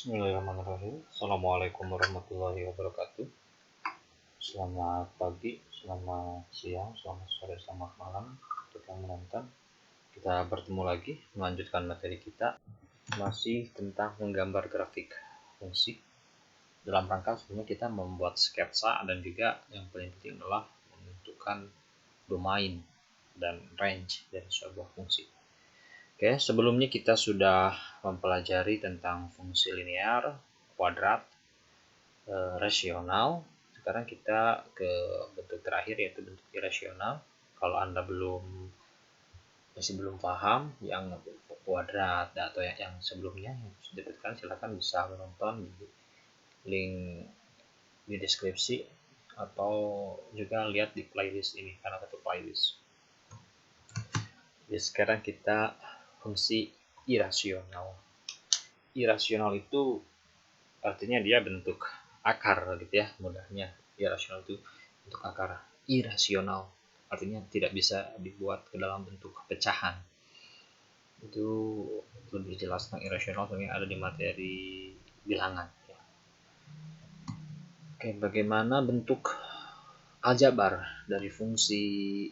Bismillahirrahmanirrahim. Assalamualaikum warahmatullahi wabarakatuh. Selamat pagi, selamat siang, selamat sore, selamat malam untuk yang menonton. Kita bertemu lagi melanjutkan materi kita masih tentang menggambar grafik fungsi. Dalam rangka sebenarnya kita membuat sketsa dan juga yang paling penting adalah menentukan domain dan range dari sebuah fungsi. Oke, sebelumnya kita sudah mempelajari tentang fungsi linear, kuadrat, rasional. Sekarang kita ke bentuk terakhir yaitu bentuk irasional. Kalau Anda masih belum paham yang kuadrat atau yang sebelumnya yang disebutkan, silakan bisa menonton di link di deskripsi atau juga lihat di playlist ini karena satu playlist. Jadi sekarang kita fungsi irasional. Irasional itu artinya dia bentuk akar gitu ya, mudahnya. Irasional itu bentuk akar. Irasional artinya tidak bisa dibuat ke dalam bentuk pecahan. Itu lebih jelas tentang irasional sebenarnya ada di materi bilangan ya. Oke, bagaimana bentuk aljabar dari fungsi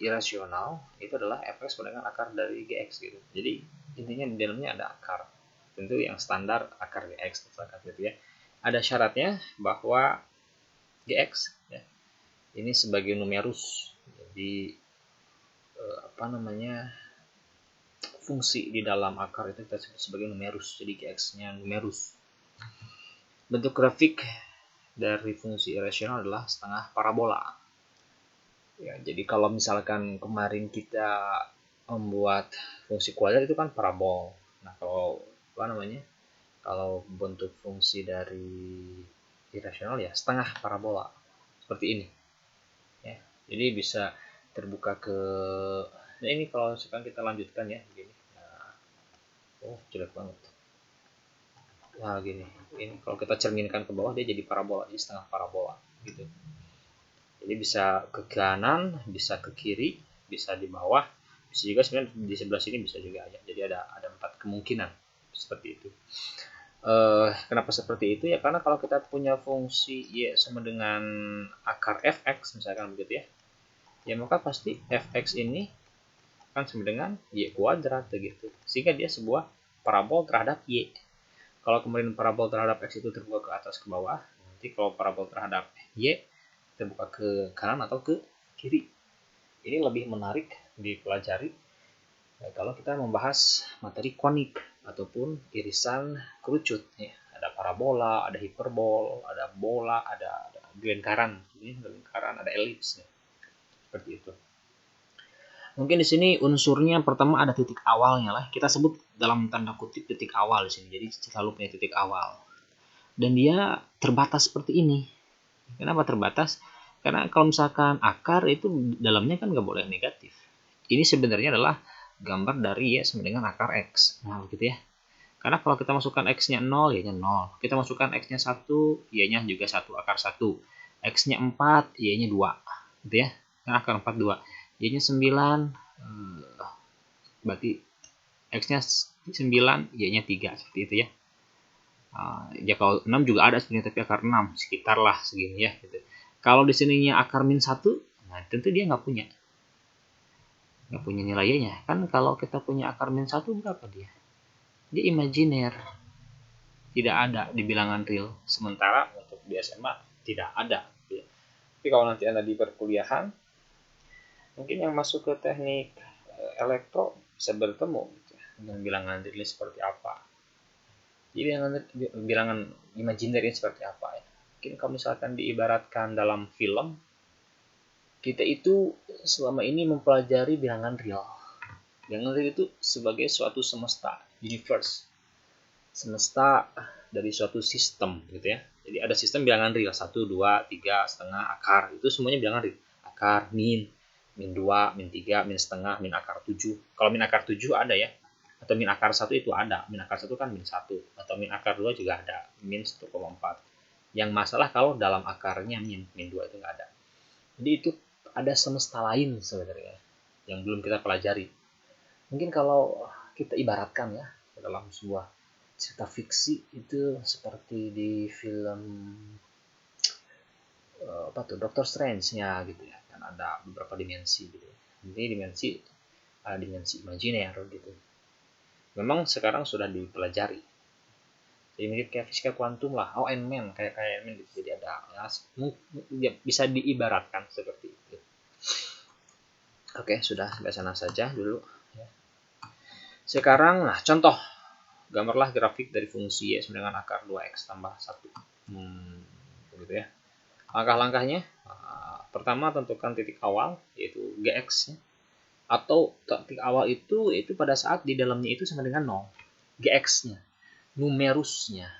irasional? Itu adalah fx dengan akar dari gx gitu. Jadi intinya di dalamnya ada akar. Tentu yang standar akar gx gitu ya. Ada syaratnya bahwa gx ya, ini sebagai numerus. Jadi fungsi di dalam akar itu kita sebut sebagai numerus. Jadi gx-nya numerus. Bentuk grafik dari fungsi irasional adalah setengah parabola. Ya, jadi kalau misalkan kemarin kita membuat fungsi kuadrat itu kan parabol. Nah, kalau bentuk fungsi dari irasional ya setengah parabola seperti ini ya. Jadi bisa terbuka ke ini kalau sekarang kita lanjutkan ya begini. Nah, jelek banget. Nah, gini. Ini kalau kita cerminkan ke bawah dia jadi parabola, jadi setengah parabola gitu. Jadi bisa ke kanan, bisa ke kiri, bisa di bawah, bisa juga sebenarnya di sebelah sini bisa juga ya. Jadi ada 4 kemungkinan seperti itu. Kenapa seperti itu ya? Karena kalau kita punya fungsi y sama dengan akar fx misalkan begitu ya, ya maka pasti fx ini kan sama dengan y kuadrat begitu. Sehingga dia sebuah parabol terhadap y. Kalau kemarin parabol terhadap x itu terbuka ke atas ke bawah, nanti kalau parabol terhadap y terbuka ke kanan atau ke kiri. Ini lebih menarik dipelajari kalau kita membahas materi konik ataupun irisan kerucut ya. Ada parabola, ada hiperbol, ada bola, ada lingkaran, ada elips ya. Seperti itu. Mungkin di sini unsurnya pertama ada titik awalnya lah. Kita sebut dalam tanda kutip titik awal di sini. Jadi selalu punya titik awal. Dan dia terbatas seperti ini. Kenapa terbatas? Karena kalau misalkan akar itu dalamnya kan nggak boleh negatif. Ini sebenarnya adalah gambar dari y sama dengan akar x. Nah, begitu ya. Karena kalau kita masukkan x-nya 0, y-nya 0. Kita masukkan x-nya 1, y-nya juga 1, akar 1. X-nya 4, y-nya 2. Gitu ya. Karena akar 4, 2. Y-nya 9, berarti x-nya 9, y-nya 3. Seperti itu ya. Ya kalau 6 juga ada sebenarnya, tapi akar 6. Sekitar lah segini ya. Gitu. Kalau di sininya akar min 1, nah tentu dia nggak punya nilainya. Kan kalau kita punya akar min 1 berapa dia? Dia imajiner. Tidak ada di bilangan real. Sementara untuk di SMA tidak ada. Tapi kalau nanti Anda di perkuliahan, mungkin yang masuk ke teknik elektro bisa bertemu gitu, dengan bilangan real seperti apa. Jadi bilangan imajiner ini seperti apa ya? Mungkin kalau misalkan diibaratkan dalam film, kita itu selama ini mempelajari bilangan real. Bilangan real itu sebagai suatu semesta, universe. Semesta dari suatu sistem gitu ya. Jadi ada sistem bilangan real 1, 2, 3, setengah, akar. Itu semuanya bilangan real. Akar, min 2, min 3, min setengah, min akar 7. Kalau min akar 7 ada ya. Atau min akar 1 itu ada. Min akar 1 kan min 1. Atau min akar 2 juga ada. Min 1,4. Yang masalah kalau dalam akarnya min 2 itu nggak ada. Jadi itu ada semesta lain sebenarnya yang belum kita pelajari. Mungkin kalau kita ibaratkan ya dalam sebuah cerita fiksi itu seperti di film apa tuh Doctor Strange-nya gitu ya, kan ada beberapa dimensi gitu. Ini dimensi ada dimensi imajiner gitu. Memang sekarang sudah dipelajari. Jadi mirip kayak fisika kuantum lah. Oh, Ant-Man kayak Ant-Man gitu. Jadi ada ya, bisa diibaratkan seperti itu. Oke, sudah sampai sana saja dulu. Sekarang, nah contoh. Gambarlah grafik dari fungsi Y sama dengan akar 2x tambah 1. Begitu ya. Langkah-langkahnya, pertama tentukan titik awal, yaitu Gx. Ya. Atau titik awal itu pada saat di dalamnya itu sama dengan 0. Gx-nya, numerusnya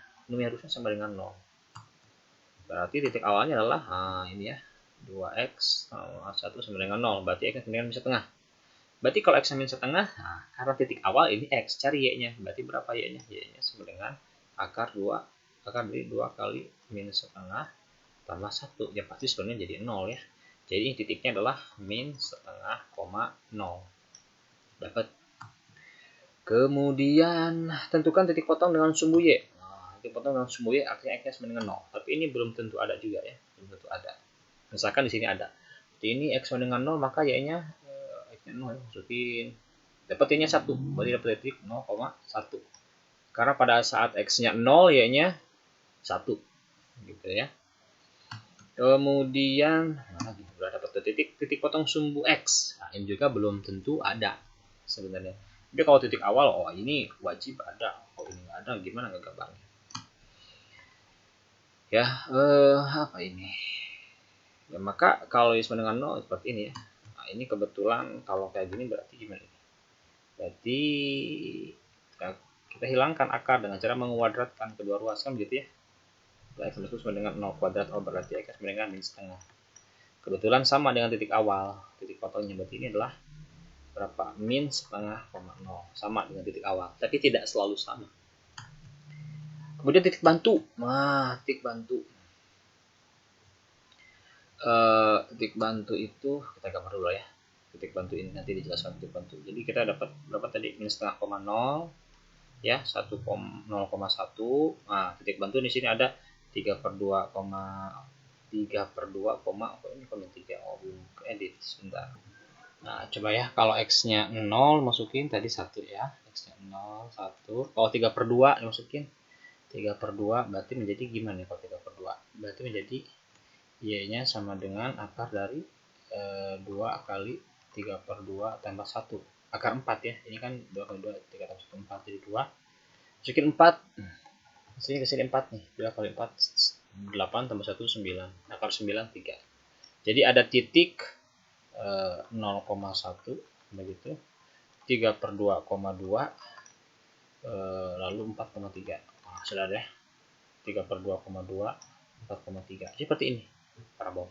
sama dengan 0. Berarti titik awalnya adalah ini ya, 2x tambah 1 sama dengan 0. Berarti x sama dengan min setengah. Berarti kalau x min setengah, nah, karena titik awal ini x, cari y-nya. Berarti berapa y-nya? Y-nya sama dengan akar dari 2 kali min setengah tambah 1. Ya pasti sebenarnya jadi 0 ya. Jadi titiknya adalah min setengah, 0. Dapat. Kemudian tentukan titik potong dengan sumbu y. Nah, titik potong dengan sumbu y artinya x-nya sama dengan 0. Tapi ini belum tentu ada juga ya. Belum tentu ada. Misalkan di sini ada. Jadi ini x sama dengan 0, maka y-nya 0 masukin, dapetinnya 1, berarti dapat titik 0,1. Karena pada saat x-nya 0, y-nya 1 gitu ya. Kemudian sudah dapat titik potong sumbu x. Nah, ini juga belum tentu ada sebenarnya. Tapi kalau titik awal, oh ini wajib ada, kalau ini nggak ada gimana nggak gambarnya ya. Apa ini ya, maka kalau sama dengan 0 seperti ini ya. Nah, ini kebetulan kalau kayak gini berarti gimana ini? Berarti ya, kita hilangkan akar dengan cara menguadratkan kedua ruas kan gitu ya. X sama dengan 0 kuadrat, berarti x sama dengan min setengah. Kebetulan sama dengan titik awal, titik potongnya berarti ini adalah berapa? Min setengah, 0. Sama dengan titik awal, tapi tidak selalu sama. Kemudian titik bantu. Nah, titik bantu. Titik bantu itu kita gambar dulu ya. Titik bantu ini nanti dijelaskan titik bantu. Jadi kita dapat berapa tadi? Min setengah, 0 ya, 1,0,1. Nah, titik bantu di sini ada 3/2, 3/2, ini 3. Oh, belum edit sebentar. Nah, coba ya, kalau x-nya 0 masukin tadi 1 ya. X-nya 0, 1. Kalau 3/2 dimasukin 3/2 berarti menjadi gimana nih kalau 3/2? Berarti menjadi y-nya sama dengan akar dari 2 kali 3/2 tambah 1. Akar 4 ya. Ini kan 2 kali 2, 3 tambah 1, 4 jadi 2. Masukin 4. Sini ke sini 4 nih. 2 kali 4, 8 tambah 1, 9. Akar 9, 3. Jadi ada titik 0,1 begitu. 3/2,2 lalu 4,3. Nah, sudah deh. 3/2,2, 4,3. Seperti ini parabol.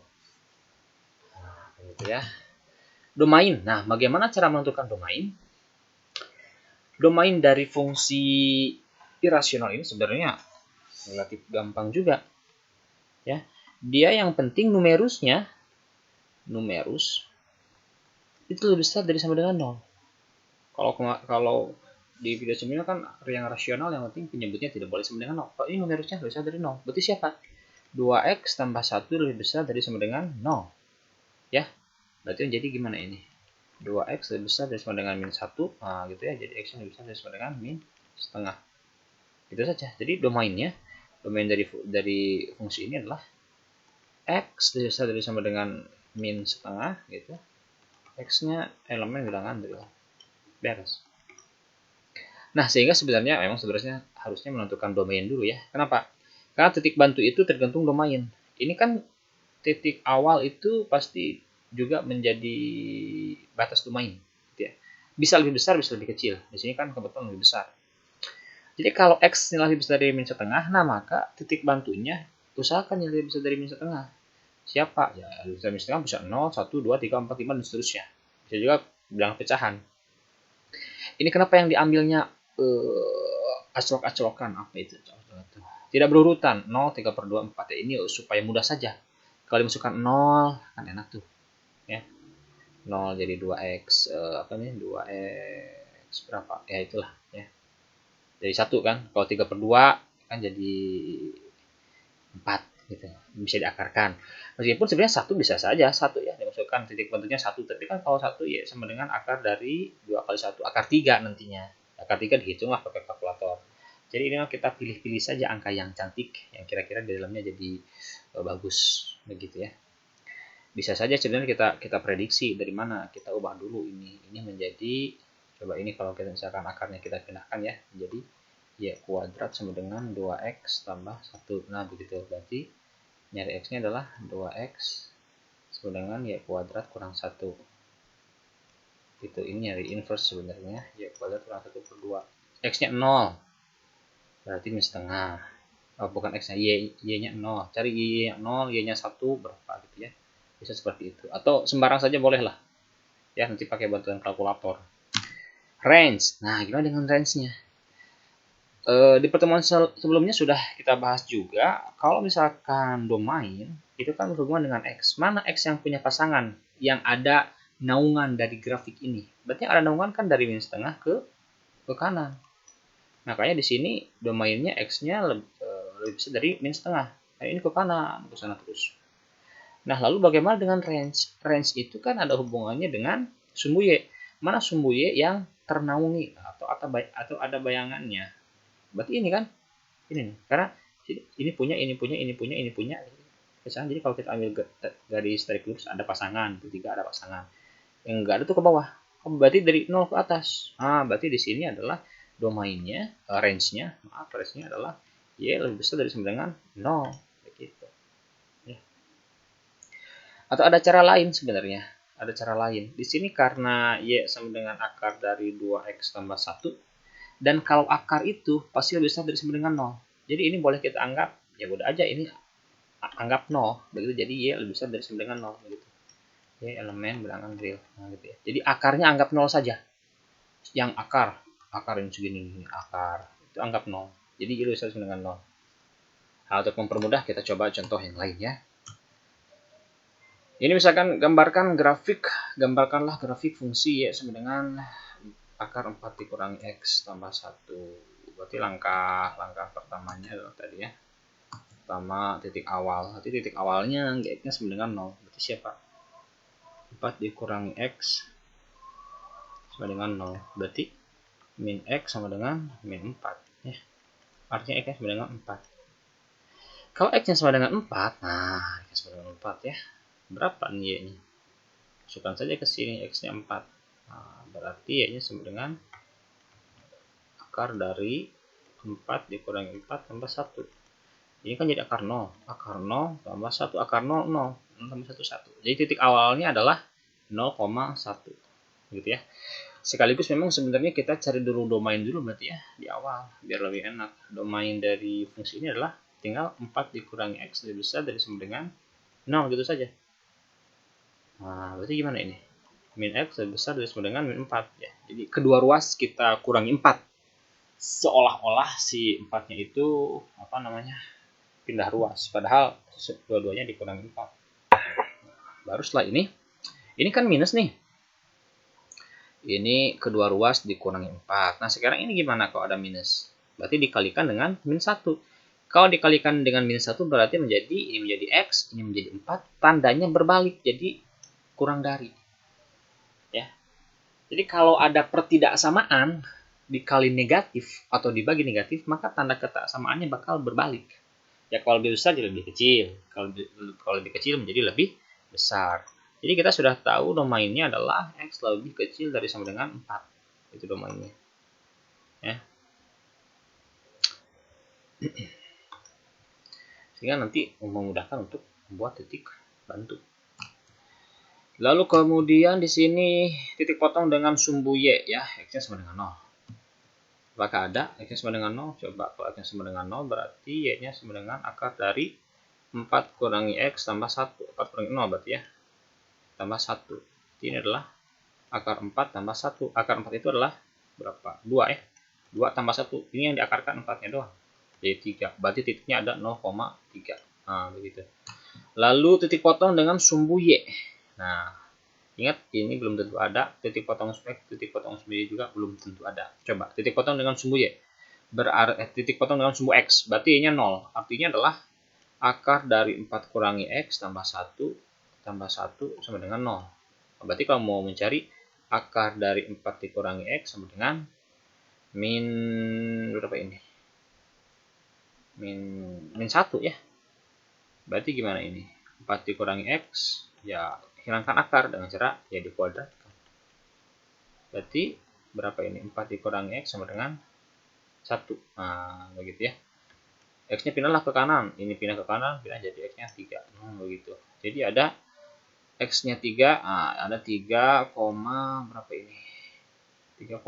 Nah, begitu ya. Domain. Nah, bagaimana cara menentukan domain? Domain dari fungsi irasional ini sebenarnya relatif gampang juga. Ya. Dia yang penting numerus itu lebih besar dari sama dengan 0. Kalau di video sebelumnya kan yang rasional yang penting penyebutnya tidak boleh sama dengan 0. Kalau ini numerusnya lebih besar dari 0. Berarti siapa? 2x tambah 1 lebih besar dari sama dengan 0. Ya. Berarti jadi gimana ini? 2x lebih besar dari sama dengan min 1. Nah, gitu ya. Jadi x lebih besar dari sama dengan min setengah. Itu saja. Jadi domain dari fungsi ini adalah x lebih besar dari sama dengan min setengah gitu. X-nya elemen bilangan gitu. Beres. Nah, sehingga sebenarnya harusnya menentukan domain dulu ya. Kenapa? Karena titik bantu itu tergantung domain. Ini kan titik awal itu pasti juga menjadi batas domain. Gitu ya. Bisa lebih besar, bisa lebih kecil. Di sini kan kebetulan lebih besar. Jadi kalau X lebih besar dari min setengah, nah maka titik bantunya usahakan yang lebih besar dari min setengah. Siapa? Ya, lebih besar min setengah bisa 0, 1, 2, 3, 4, 5, dan seterusnya. Bisa juga bilang pecahan. Ini kenapa yang diambilnya aclok-aclokan, apa itu? Tidak berurutan 0, 3/2, 4 ya. Ini supaya mudah saja. Kalau dimasukkan 0 kan enak tuh ya. 0 jadi 2x 2x berapa ya, itulah ya. jadi 1 kan. Kalau 3/2 kan jadi 4 gitu. Bisa diakarkan. Meskipun sebenarnya 1 bisa saja 1 ya dimasukkan titik bentuknya 1, tapi kan kalau 1 ya sama dengan akar dari 2 kali 1 akar 3 nantinya. Akar 3 dihitunglah pakai kalkulator. Jadi ini kita pilih-pilih saja angka yang cantik yang kira-kira di dalamnya jadi bagus begitu ya. Bisa saja sebenarnya kita prediksi dari mana kita ubah dulu ini menjadi, coba ini kalau kita misalkan akarnya kita pindahkan ya menjadi y kuadrat sama dengan 2x tambah 1. Nah begitu, berarti nyari x nya adalah 2x sama dengan y kuadrat kurang 1 gitu. Ini nyari inverse sebenarnya, y kuadrat kurang 1/2. X nya 0 berarti min setengah. Oh, bukan x nya, y nya 0. Cari y nya 0, y nya 1 berapa gitu ya. Bisa seperti itu, atau sembarang saja boleh lah ya, nanti pakai bantuan kalkulator. Range, nah gimana dengan range nya? Di pertemuan sebelumnya sudah kita bahas juga, kalau misalkan domain itu kan berhubungan dengan x. Mana x yang punya pasangan yang ada naungan dari grafik ini? Berarti ada naungan kan dari min setengah ke kanan. Makanya di sini domainnya x-nya lebih besar dari min setengah. Nah, ini ke kanan, ke sana terus. Nah, lalu bagaimana dengan range? Range itu kan ada hubungannya dengan sumbu y. Mana sumbu y yang ternaungi atau ada bayangannya? Berarti ini kan, ini nih. Karena ini punya. Misalnya, jadi kalau kita ambil garis tarik lurus ada pasangan, ketiga ada pasangan. Yang enggak ada tuh ke bawah. Berarti dari 0 ke atas. Nah, berarti di sini adalah domainnya, range-nya adalah y lebih besar dari sama dengan 0. Begitu. Ya. Atau ada cara lain sebenarnya. Ada cara lain. Di sini karena y sama dengan akar dari 2x tambah 1. Dan kalau akar itu pasti lebih besar dari sama dengan 0. Jadi ini boleh kita anggap, ya udah aja ini anggap 0. Begitu, jadi y lebih besar dari sama dengan 0. Begitu. Y elemen bilangan real. Nah, gitu ya. Jadi akarnya anggap 0 saja. Yang akar yang segini, akar. Itu anggap 0. Jadi y lebih besar dari sama dengan 0. Nah, untuk mempermudah kita coba contoh yang lain ya. Ini misalkan gambarkanlah grafik fungsi y sama dengan akar 4 dikurangi x tambah 1. Berarti langkah pertamanya adalah tadi ya. Pertama titik awal. Nanti titik awalnya x-nya sama dengan 0. Berarti siapa? 4 dikurangi x sama dengan 0. Berarti min x sama dengan min 4 ya. Artinya x-nya sama dengan 4. Kalau x-nya sama dengan 4, nah x sama dengan 4 ya. Berapa nih y-nya? Masukkan saja ke sini x-nya 4. Nah, berarti y-nya sama dengan akar dari 4 dikurangi 4 tambah 1. Ini kan jadi akar 0. Akar 0 tambah 1. Akar 0, 0. 0 tambah 1, 1. Jadi titik awalnya adalah 0,1. Gitu ya. Sekaligus memang sebenarnya kita cari dulu domain dulu berarti ya di awal. Biar lebih enak. Domain dari fungsi ini adalah tinggal 4 dikurangi x lebih besar dari sama dengan 0 gitu saja. Nah, berarti gimana ini? Min x lebih besar dari sama dengan min 4 ya. Jadi kedua ruas kita kurangi 4. Seolah-olah si 4-nya itu pindah ruas, padahal dua-duanya dikurangi 4. Baru setelah ini kan minus nih. Ini kedua ruas dikurangi 4. Nah, sekarang ini gimana kalau ada minus? Berarti dikalikan dengan min 1. Kalau dikalikan dengan min 1 berarti ini menjadi x, ini menjadi 4, tandanya berbalik, jadi kurang dari. Ya. Jadi kalau ada pertidaksamaan dikali negatif atau dibagi negatif, maka tanda kesaksamaannya bakal berbalik. Ya kalau lebih besar jadi lebih kecil, kalau lebih kecil menjadi lebih besar. Jadi kita sudah tahu domainnya adalah x lebih kecil dari sama dengan 4. Itu domainnya. Ya. Sehingga nanti memudahkan untuk membuat titik bantu. Lalu kemudian di sini titik potong dengan sumbu y ya, x-nya sama dengan 0. Apakah ada x-nya sama dengan 0? Coba, kalau x-nya sama dengan 0 berarti y-nya sama dengan akar dari 4 kurangi x tambah 1. 4 kurangi 0 berarti ya. Tambah 1. Ini adalah akar 4 tambah 1. Akar 4 itu adalah berapa? 2 ya. 2 tambah 1. Ini yang diakarkan 4-nya doang. Jadi 3. Berarti titiknya ada 0,3. Nah, begitu. Lalu titik potong dengan sumbu y. Nah, ingat ini belum tentu ada. Titik potong sumbu y juga belum tentu ada. Coba titik potong dengan sumbu y. titik potong dengan sumbu X, berarti Y-nya 0. Artinya adalah akar dari 4 kurangi X tambah 1 sama dengan 0. Berarti kalau mau mencari akar dari 4 dikurangi X sama dengan min berapa ini? Min 1 ya. Berarti gimana ini? 4 dikurangi X, ya hilangkan akar dengan cara ya dikuadratkan. Berarti berapa ini? 4 dikurangi X sama dengan 1. Nah, begitu ya. X-nya pindahlah ke kanan. Ini pindah ke kanan, pindah jadi X-nya 3. Begitu. Jadi ada X-nya 3, ada 3, berapa ini? 3,0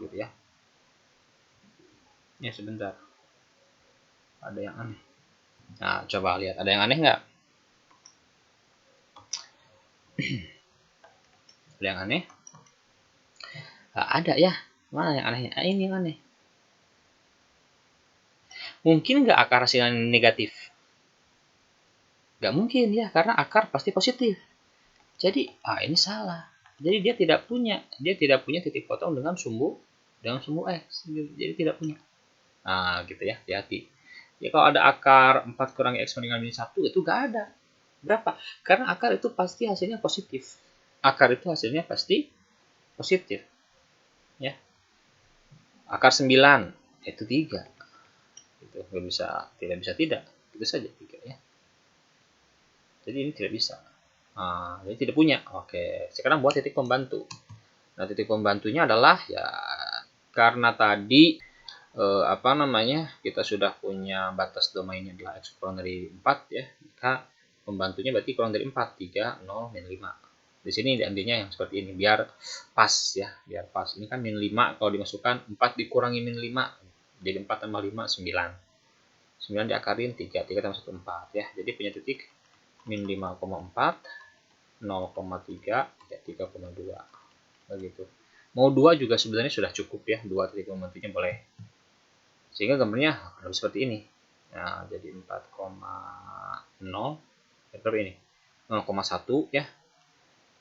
gitu ya. Ya sebentar. Ada yang aneh. Nah, coba lihat. Ada yang aneh nggak? Ada yang aneh? Nggak ada ya. Mana yang anehnya? Ini yang aneh. Mungkin nggak akar hasilnya negatif? Nggak mungkin ya, karena akar pasti positif. Jadi, ini salah. Jadi dia tidak punya titik potong dengan sumbu X. Jadi tidak punya. Nah, gitu ya, hati-hati. Ya kalau ada akar 4 kurangi X dengan min 1 itu nggak ada. Berapa? Karena akar itu pasti hasilnya positif. Akar itu hasilnya pasti positif. Ya. Akar 9 itu 3. Itu tidak bisa tidak. Itu saja 3 ya. Jadi ini tidak bisa. Jadi tidak punya. Oke, sekarang buat titik pembantu. Nah, titik pembantunya adalah ya karena tadi kita sudah punya batas domainnya adalah X kurang dari 4 ya. Maka pembantunya berarti kurang dari 4, 3, 0, min 5. Di sini diambilnya yang seperti ini biar pas ya, biar pas. Ini kan min 5 kalau dimasukkan 4 dikurangi min 5 jadi 4 tambah 5 9. 9 diakarin 3 tambah 1 4 ya. Jadi punya titik min 5,4, 0,3, ya 3,2. Begitu. Mau 2 juga sebenarnya sudah cukup ya, 2 titik pembantunya boleh. Sehingga gambarnya harus seperti ini. Nah, jadi 4,0 berapa ini? 0,1 ya.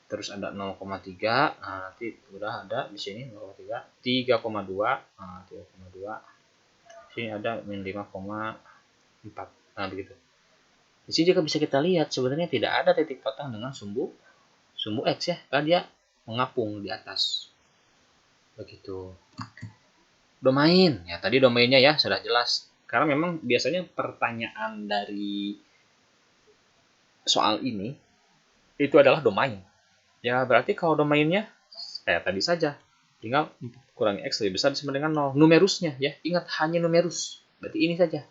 Terus ada 0,3. Nah, nanti udah ada di sini 0,3, 3,2. Nah, 3,2. Sini ada min 5,4. Nah, begitu. Di sini juga bisa kita lihat sebenarnya tidak ada titik potong dengan sumbu X ya, karena dia mengapung di atas. Begitu. Domain. Ya, tadi domainnya ya sudah jelas. Karena memang biasanya pertanyaan dari soal ini itu adalah domain. Ya, berarti kalau domainnya kayak tadi saja. Tinggal kurangi X lebih besar sama dengan 0. Numerusnya ya, ingat hanya numerus. Berarti ini saja.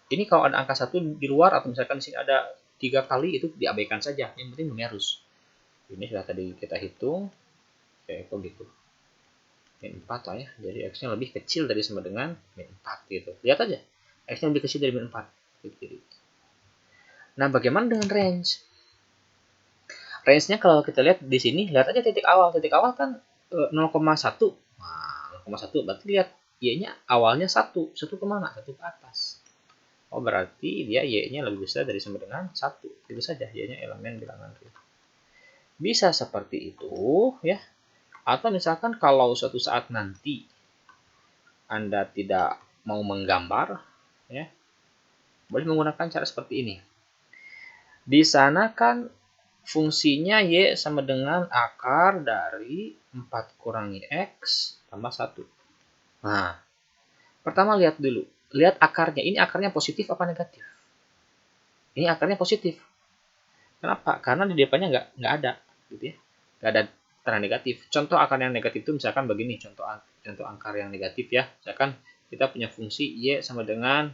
Ini kalau ada angka 1 di luar atau misalkan di sini ada 3 kali itu diabaikan saja. Yang penting numerus. Ini sudah tadi kita hitung. Kayak gitu. Min 4 lah ya. Jadi X-nya lebih kecil dari sama dengan min 4 gitu. Lihat aja. X-nya lebih kecil dari min 4. Gitu. Nah, bagaimana dengan range? Range-nya kalau kita lihat di sini, lihat aja titik awal. Titik awal kan 0,1. Nah, 0,1 berarti lihat Y-nya awalnya 1. 1 kemana? 1 ke atas. Oh, berarti dia Y-nya lebih besar dari sama dengan 1. Itu saja, Y-nya elemen bilangan real. Bisa seperti itu, ya. Atau misalkan kalau suatu saat nanti Anda tidak mau menggambar, ya, boleh menggunakan cara seperti ini. Di sana kan fungsinya Y sama dengan akar dari 4 kurangi X tambah 1. Nah, pertama lihat dulu. Lihat akarnya. Ini akarnya positif apa negatif? Ini akarnya positif. Kenapa? Karena di depannya nggak ada, gitu ya. Nggak ada tanda negatif. Contoh akar yang negatif itu misalkan begini. Contoh akar yang negatif ya. Misalkan kita punya fungsi Y sama dengan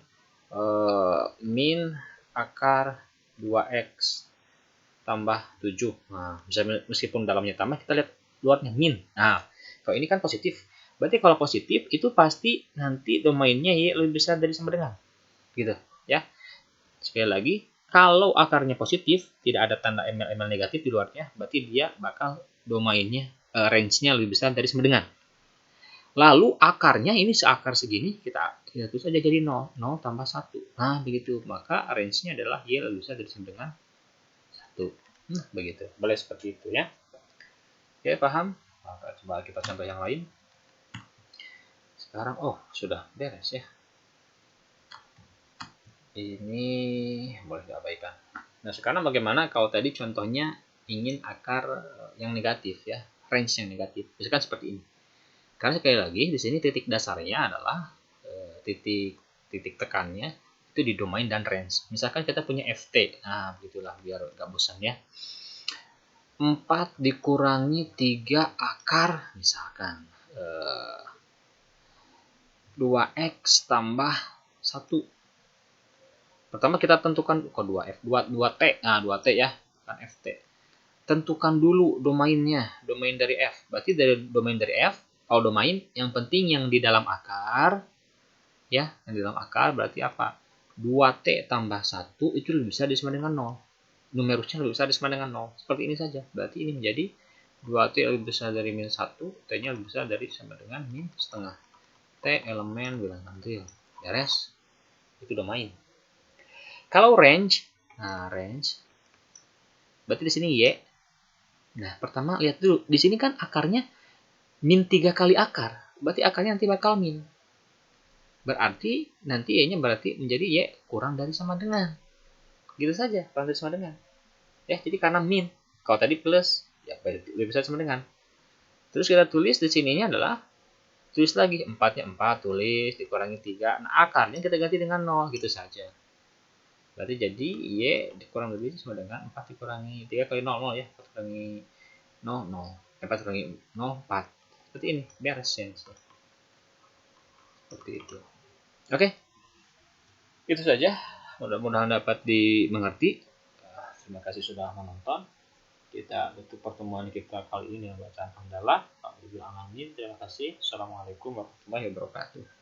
min akar 2X tambah 7. Nah, meskipun dalamnya tambah, kita lihat luarnya min. Nah, kalau ini kan positif. Berarti kalau positif itu pasti nanti domainnya Y lebih besar dari sama dengan. Gitu ya. Sekali lagi, kalau akarnya positif, tidak ada tanda ML negatif di luarnya, berarti dia bakal domainnya, range-nya lebih besar dari sama dengan. Lalu akarnya ini seakar segini, kita tulis saja jadi 0. 0 tambah 1. Nah, begitu. Maka range-nya adalah Y lebih besar dari sama dengan 1. Begitu. Boleh seperti itu ya. Oke, paham? Coba kita contoh yang lain. Sekarang sudah beres ya. Ini boleh diabaikan. Nah, sekarang bagaimana kalau tadi contohnya ingin akar yang negatif ya, range yang negatif. Misalkan seperti ini. Karena sekali lagi di sini titik dasarnya adalah titik tekannya itu di domain dan range. Misalkan kita punya FT. Nah, begitulah biar nggak bosan ya. 4 dikurangi 3 akar misalkan 2x tambah 1. Pertama kita tentukan 2T. Nah, 2T ya, kan FT. Tentukan dulu domainnya, domain dari F. Berarti dari domain dari F, kalau domain yang penting yang di dalam akar ya, yang di dalam akar berarti apa? 2T tambah 1 itu lebih besar sama dengan 0. Numerusnya lebih besar sama dengan 0. Seperti ini saja. Berarti ini menjadi 2T lebih besar dari min 1, T-nya lebih besar dari sama dengan min setengah. T elemen bilangan real. Beres. Itu domain. Kalau range, nah range berarti di sini Y. Nah, pertama lihat dulu, di sini kan akarnya min 3 kali akar. Berarti akarnya nanti bakal min. Berarti nanti Y-nya berarti menjadi Y kurang dari sama dengan. Gitu saja, kurang dari sama dengan. Ya, jadi karena min. Kalau tadi plus, ya lebih besar sama dengan. Terus kita tulis di sininya adalah tulis lagi 4-nya 4, tulis dikurangi 3. Nah, akarnya kita ganti dengan 0 gitu saja. Berarti jadi Y kurang lebih sama dengan 4 dikurangi 3 kali 0, 0 ya. 4 dikurangi 0, 0. 4 dikurangi 0, 4. Seperti ini, beres ya. Seperti itu. Oke, itu saja. Mudah-mudahan dapat dimengerti. Terima kasih sudah menonton. Kita tutup pertemuan kita kali ini dengan bacaan hamdalah. Terima kasih. Assalamualaikum warahmatullahi wabarakatuh.